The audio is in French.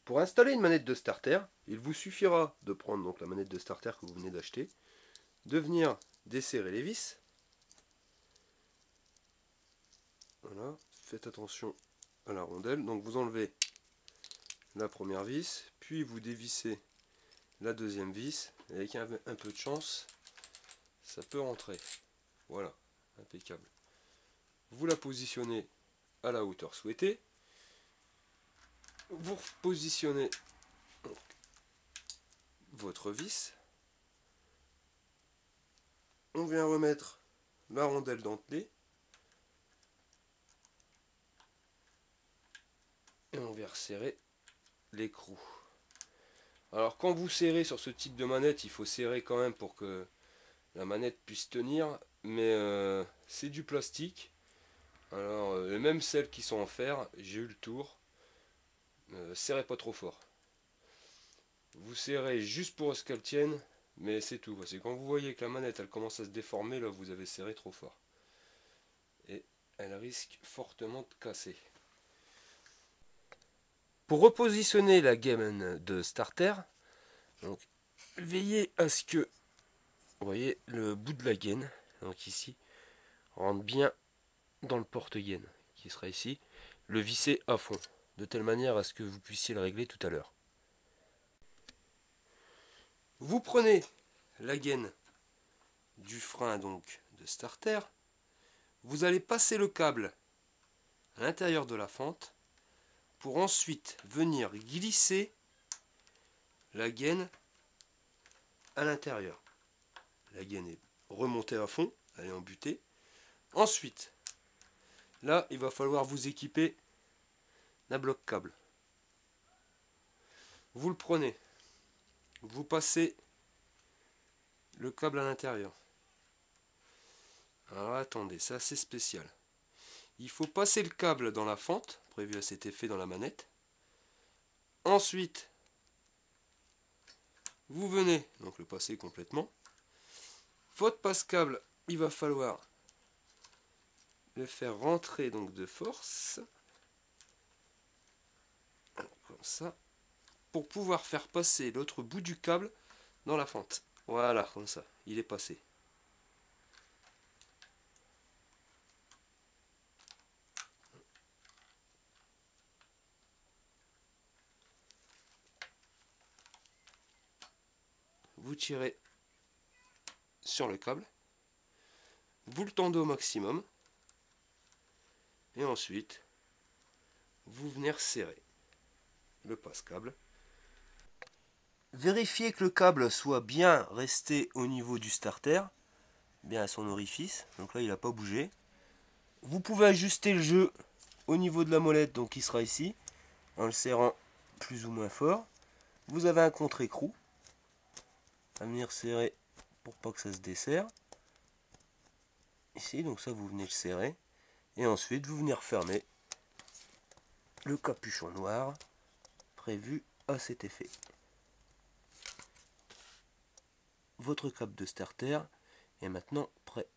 Pour installer une manette de starter, il vous suffira de prendre donc la manette de starter que vous venez d'acheter, de venir desserrer les vis. Voilà, faites attention à la rondelle. Donc vous enlevez la première vis, puis vous dévissez la deuxième vis. Et avec un peu de chance, ça peut rentrer. Voilà, impeccable. Vous la positionnez à la hauteur souhaitée. Vous positionnez votre vis. On vient remettre la rondelle dentelée. Et on vient resserrer l'écrou. Alors quand vous serrez sur ce type de manette, il faut serrer quand même pour que la manette puisse tenir. Mais c'est du plastique. Alors même celles qui sont en fer, j'ai eu le tour. Serrez pas trop fort. Vous serrez juste pour ce qu'elle tienne, mais c'est tout. C'est quand vous voyez que la manette elle commence à se déformer, là vous avez serré trop fort. Et elle risque fortement de casser. Pour repositionner la gaine de starter, donc, veillez à ce que, vous voyez, le bout de la gaine, donc ici, rentre bien dans le porte-gaine, qui sera ici, le visser à fond, de telle manière à ce que vous puissiez le régler tout à l'heure. Vous prenez la gaine du frein donc de starter, vous allez passer le câble à l'intérieur de la fente pour ensuite venir glisser la gaine à l'intérieur. La gaine est remontée à fond, elle est embutée. Ensuite, là, il va falloir vous équiper d'un bloc câble. Vous le prenez, vous passez le câble à l'intérieur. Alors attendez, c'est assez spécial. Il faut passer le câble dans la fente, prévu à cet effet dans la manette. Ensuite, vous venez donc le passer complètement. Votre passe-câble, il va falloir le faire rentrer donc de force, comme ça, pour pouvoir faire passer l'autre bout du câble dans la fente. Voilà, comme ça, il est passé. Vous tirez sur le câble, vous le tendez au maximum, et ensuite, vous venez resserrer le passe-câble. Vérifiez que le câble soit bien resté au niveau du starter, bien à son orifice, donc là il n'a pas bougé. Vous pouvez ajuster le jeu au niveau de la molette, donc qui sera ici, en le serrant plus ou moins fort. Vous avez un contre-écrou à venir serrer pour pas que ça se desserre. Ici, donc ça vous venez le serrer. Et ensuite vous venez refermer le capuchon noir prévu à cet effet. Votre câble de starter est maintenant prêt